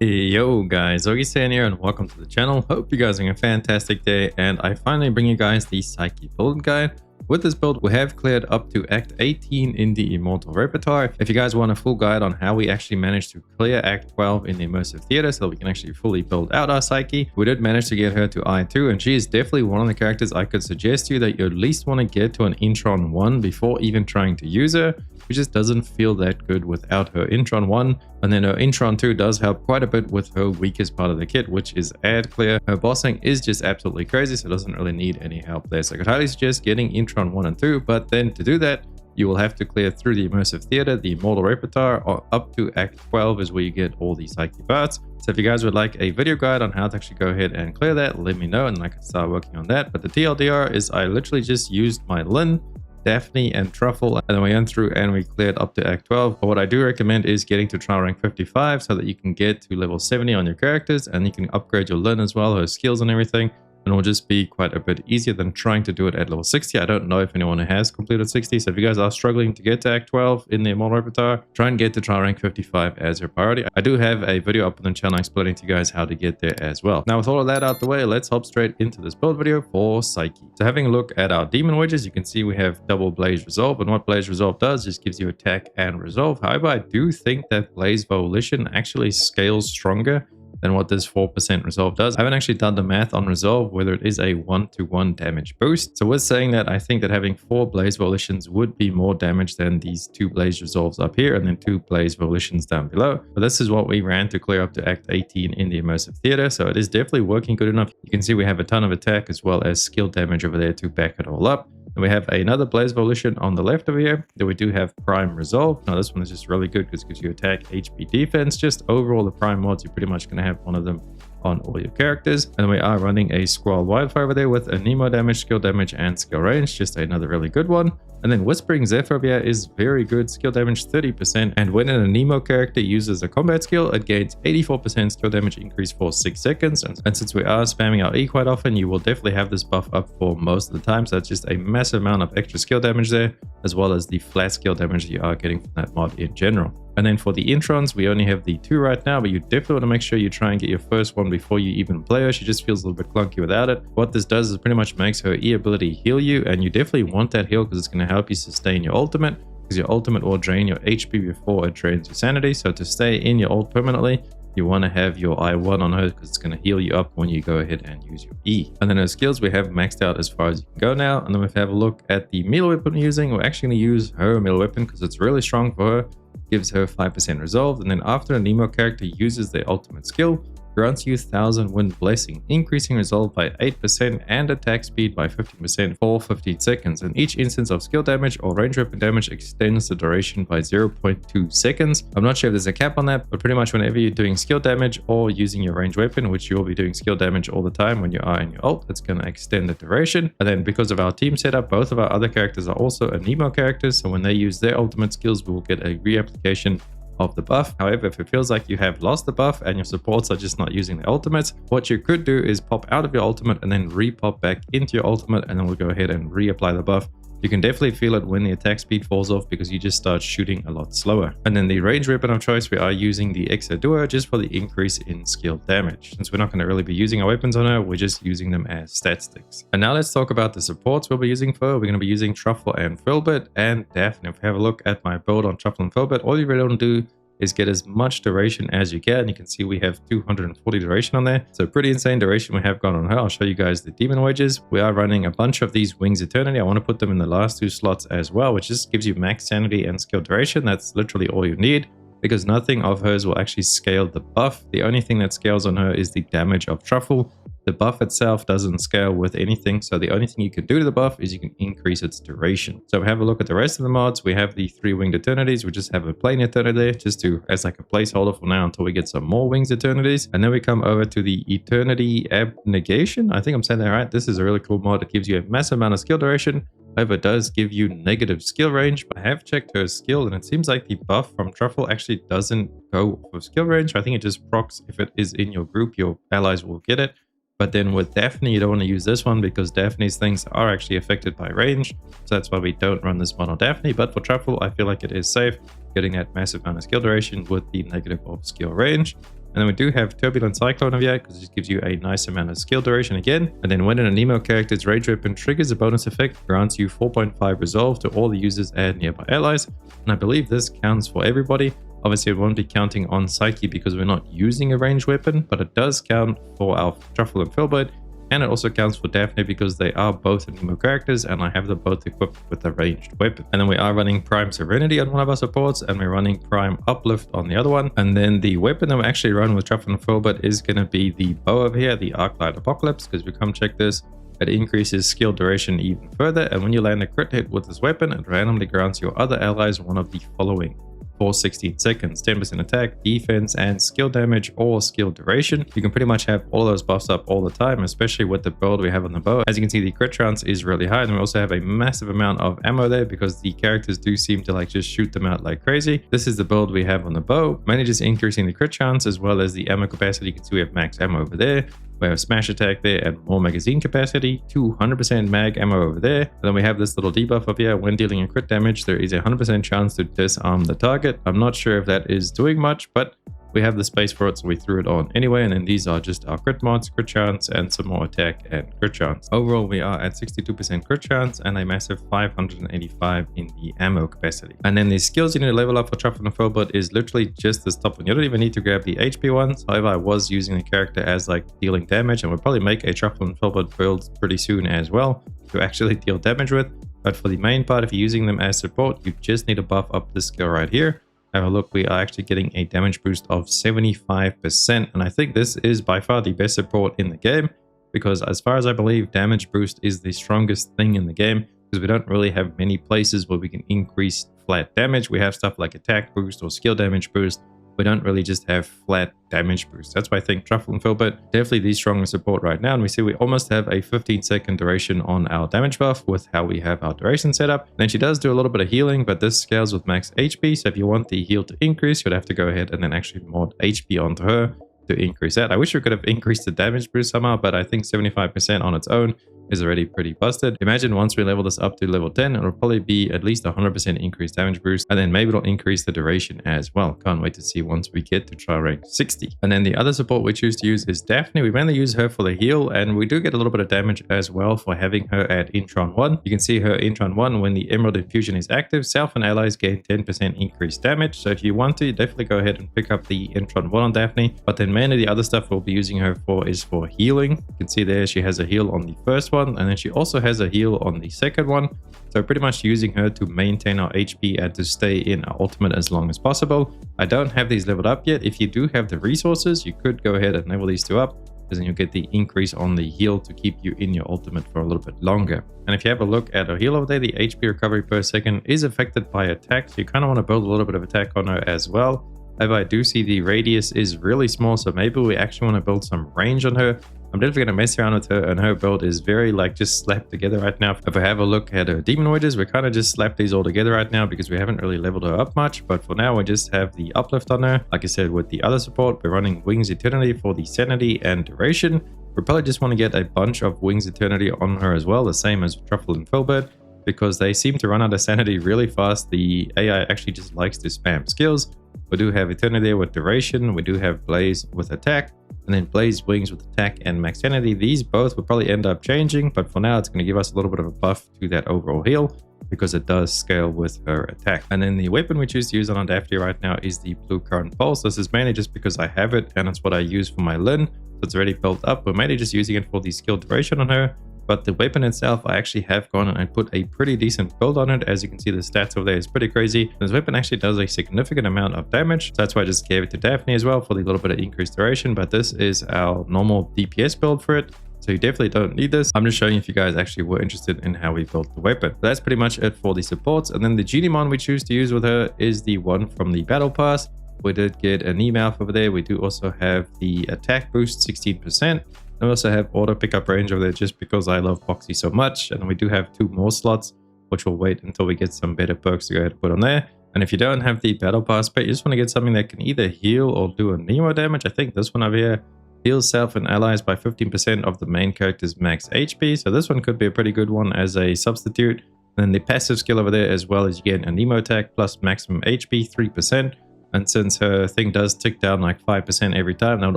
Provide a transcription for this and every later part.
Yo guys, Augiesaint here and welcome to the channel. Hope you guys are having a fantastic day, and I finally bring you guys the Psyche build guide. With this build, we have cleared up to Act 18 in the Immortal repertoire. If you guys want a full guide on how we actually managed to clear Act 12 in the Immersive Theater so that we can actually fully build out our Psyche, we did manage to get her to I2, and she is definitely one of the characters I could suggest to you that you at least want to get to an Intron 1 before even trying to use her. She just doesn't feel that good without her Intron 1, and then her Intron 2 does help quite a bit with her weakest part of the kit, which is ad clear. Her bossing is just absolutely crazy, so it doesn't really need any help there. So I could highly suggest getting Intron 1 and 2, but then to do that, you will have to clear through the Immersive Theater, the Immortal repertoire, or up to Act 12 is where you get all the Psyche parts. So if you guys would like a video guide on how to actually go ahead and clear that, let me know and I can start working on that. But the TLDR is I literally just used my Lin, Daphne and Truffle, and then we went through and we cleared up to Act 12. But what I do recommend is getting to trial rank 55 so that you can get to level 70 on your characters, and you can upgrade your Lin as well, her skills and everything, and it will just be quite a bit easier than trying to do it at level 60. I don't know if anyone has completed 60, so if you guys are struggling to get to Act 12 in the Immortal repertoire, try and get to trial rank 55 as your priority. I do have a video up on the channel explaining to you guys how to get there as well. Now with all of that out the way, let's hop straight into this build video for Psyche. So having a look at our demon wedges, you can see we have double Blaze Resolve, and what Blaze Resolve does just gives you attack and resolve. However, I do think that Blaze Volition actually scales stronger than what this 4% resolve does. I haven't actually done the math on resolve, whether it is a 1-to-1 damage boost. So with saying that, I think that having 4 Blaze Volitions would be more damage than these 2 Blaze Resolves up here and then 2 Blaze Volitions down below. But this is what we ran to clear up to Act 18 in the Immersive Theater, so it is definitely working good enough. You can see we have a ton of attack as well as skill damage over there to back it all up. And we have another Blaze Volition on the left over here. Then we do have Prime Resolve. Now this one is just really good because it gives you attack, HP, defense. Just overall the Prime mods, you're pretty much going to have one of them on all your characters. And then we are running a Squall Wildfire over there with a Nemo damage, skill damage, and skill range. Just another really good one. And then Whispering Zephyr over here is very good, skill damage 30%. And when a Nemo character uses a combat skill, it gains 84% skill damage increase for 6 seconds. And since we are spamming our E quite often, you will definitely have this buff up for most of the time. So that's just a massive amount of extra skill damage there, as well as the flat skill damage that you are getting from that mod in general. And then for the Introns, we only have the 2 right now, but you definitely want to make sure you try and get your first one before you even play her. She just feels a little bit clunky without it. What this does is pretty much makes her E ability heal you, and you definitely want that heal because it's going to help you sustain your ultimate, because your ultimate will drain your HP before it drains your sanity. So to stay in your ult permanently, you want to have your I1 on her because it's going to heal you up when you go ahead and use your E. And then her skills we have maxed out as far as you can go now. And then if we have a look at the melee weapon we're using, we're actually going to use her melee weapon because it's really strong for her. Gives her 5% resolve, and then after a Nemo character uses their ultimate skill, grants you 1000 Wind Blessing, increasing resolve by 8% and attack speed by 15% for 15 seconds. And each instance of skill damage or range weapon damage extends the duration by 0.2 seconds. I'm not sure if there's a cap on that, but pretty much whenever you're doing skill damage or using your range weapon, which you'll be doing skill damage all the time when you are in your ult, it's going to extend the duration. And then because of our team setup, both of our other characters are also a Nemo characters, so when they use their ultimate skills, we will get a reapplication of the buff. However, if it feels like you have lost the buff and your supports are just not using the ultimates, what you could do is pop out of your ultimate and then re-pop back into your ultimate, and then we'll go ahead and reapply the buff. You can definitely feel it when the attack speed falls off because you just start shooting a lot slower. And then the range weapon of choice, we are using the Duet just for the increase in skill damage. Since we're not going to really be using our weapons on her, we're just using them as stat sticks. And now let's talk about the supports we'll be using for her. We're going to be using Truffle and Filbert and Daphne. If we have a look at my build on Truffle and Filbert, all you really want to do is get as much duration as you can. You can see we have 240 duration on there. So pretty insane duration we have gone on her. I'll show you guys the demon wedges. We are running a bunch of these Wings Eternity. I want to put them in the last 2 slots as well, which just gives you max sanity and skill duration. That's literally all you need, because nothing of hers will actually scale the buff. The only thing that scales on her is the damage of Truffle. The buff itself doesn't scale with anything, so the only thing you can do to the buff is you can increase its duration. So have a look at the rest of the mods. We have the 3 Winged Eternities. We just have a plain Eternity there just to as like a placeholder for now until we get some more Wings Eternities. And then we come over to the Eternity Abnegation. I think I'm saying that right. This is a really cool mod. It gives you a massive amount of skill duration. However, it does give you negative skill range. I have checked her skill and it seems like the buff from Truffle actually doesn't go for skill range. I think it just procs if it is in your group, your allies will get it. But then with Daphne, you don't want to use this one because Daphne's things are actually affected by range. So that's why we don't run this one on Daphne. But for Truffle, I feel like it is safe, getting that massive amount of skill duration with the negative of skill range. And then we do have Turbulent Cyclone over here because it gives you a nice amount of skill duration again. And then when an Nemo character's rage weapon triggers a bonus effect, grants you 4.5 resolve to all the users and nearby allies. And I believe this counts for everybody. Obviously, it won't be counting on Psyche because we're not using a ranged weapon, but it does count for our Truffle and Filbert. And it also counts for Daphne because they are both Nemo characters and I have them both equipped with a ranged weapon. And then we are running Prime Serenity on one of our supports and we're running Prime Uplift on the other one. And then the weapon that we actually run with Truffle and Filbert is going to be the bow over here, the Arclight Apocalypse, because we come check this. It increases skill duration even further. And when you land a crit hit with this weapon, it randomly grants your other allies one of the following: for 16 seconds, 10% attack, defense, and skill damage or skill duration. You can pretty much have all those buffs up all the time, especially with the build we have on the bow. As you can see, the crit chance is really high, and we also have a massive amount of ammo there because the characters do seem to like just shoot them out like crazy. This is the build we have on the bow, mainly just increasing the crit chance as well as the ammo capacity. You can see we have max ammo over there. We have smash attack there and more magazine capacity, 200% mag ammo over there. And then we have this little debuff up here. When dealing a crit damage, there is a 100% chance to disarm the target. I'm not sure if that is doing much, but we have the space for it, so we threw it on anyway. And then these are just our crit mods, crit chance, and some more attack and crit chance. Overall, we are at 62% crit chance and a massive 585 in the ammo capacity. And then the skills you need to level up for Truffle and Filbert is literally just this top one. You don't even need to grab the HP ones. However, I was using the character as like dealing damage, and we'll probably make a Truffle and Filbert build pretty soon as well to actually deal damage with. But for the main part, if you're using them as support, you just need to buff up this skill right here. Have a look, we are actually getting a damage boost of 75%, and I think this is by far the best support in the game because as far as I believe, damage boost is the strongest thing in the game because we don't really have many places where we can increase flat damage. We have stuff like attack boost or skill damage boost. We don't really just have flat damage boost. That's why I think Truffle and Filbert definitely the strongest support right now. And we see we almost have a 15-second duration on our damage buff with how we have our duration set up. Then she does do a little bit of healing, but this scales with max HP. So if you want the heal to increase, you'd have to go ahead and then actually mod HP onto her to increase that. I wish we could have increased the damage boost somehow, but I think 75% on its own is already pretty busted. Imagine once we level this up to level 10, it'll probably be at least 100% increased damage boost, and then maybe it'll increase the duration as well. Can't wait to see once we get to try rank 60. And then the other support we choose to use is Daphne. We mainly use her for the heal, and we do get a little bit of damage as well for having her at Intron 1. You can see her Intron 1, when the Emerald Infusion is active, self and allies gain 10% increased damage. So if you want to, definitely go ahead and pick up the Intron 1 on Daphne. But then mainly the other stuff we'll be using her for is for healing. You can see there she has a heal on the first one, and then she also has a heal on the second one. So pretty much using her to maintain our HP and to stay in our ultimate as long as possible. I don't have these leveled up yet. If you do have the resources, you could go ahead and level these two up, because then you'll get the increase on the heal to keep you in your ultimate for a little bit longer. And if you have a look at her heal over there, the HP recovery per second is affected by attack. So you kind of want to build a little bit of attack on her as well. However, I do see the radius is really small, so maybe we actually want to build some range on her. I'm definitely going to mess around with her, and her build is very like just slapped together right now. If I have a look at her demon wedges, we kind of just slapped these all together right now because we haven't really leveled her up much. But for now, we just have the uplift on her. Like I said, with the other support, we're running Wings Eternity for the sanity and duration. We probably just want to get a bunch of Wings Eternity on her as well, the same as Truffle and Filbert, because they seem to run out of sanity really fast. The AI actually just likes to spam skills. We do have Eternity there with duration. We do have Blaze with attack, and then Blaze Wings with attack and max sanity. These both will probably end up changing, but for now it's going to give us a little bit of a buff to that overall heal because it does scale with her attack. And then the weapon we choose to use on Daphne right now is the Blue Current Pulse. This is mainly just because I have it and it's what I use for my Lin, so it's already built up. We're mainly just using it for the skill duration on her. But the weapon itself, I actually have gone and put a pretty decent build on it. As you can see, the stats over there is pretty crazy. This weapon actually does a significant amount of damage. So that's why I just gave it to Daphne as well for the little bit of increased duration. But this is our normal DPS build for it. So you definitely don't need this. I'm just showing you if you guys actually were interested in how we built the weapon. But that's pretty much it for the supports. And then the Genimon we choose to use with her is the one from the Battle Pass. We did get a knee mouth over there. We do also have the attack boost 16%. I also have auto pickup range over there just because I love Boxy so much. And we do have 2 more slots, which we'll wait until we get some better perks to go ahead and put on there. And if you don't have the battle pass, but you just want to get something that can either heal or do a Nemo damage, I think this one over here Heals self and allies by 15% of the main character's max HP. So this one could be a pretty good one as a substitute. Then the passive skill over there as well is you get a Nemo attack plus maximum HP 3%. And since her thing does tick down like 5% every time, that would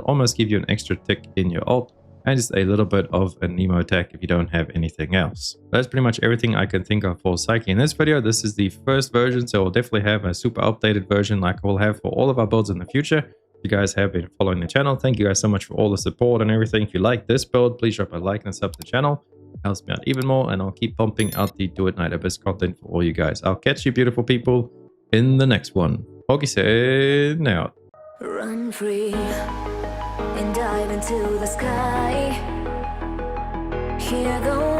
almost give you an extra tick in your ult. And just a little bit of a Nemo attack if you don't have anything else. That's pretty much everything I can think of for Psyche in this video. This is the first version, so we'll definitely have a super updated version like we'll have for all of our builds in the future. If you guys have been following the channel, thank you guys so much for all the support and everything. If you like this build, please drop a like and sub to the channel. It helps me out even more, and I'll keep pumping out the Duet Night Abyss content for all you guys. I'll catch you beautiful people in the next one. Augiesaint out. Run free and dive into the sky. Hear the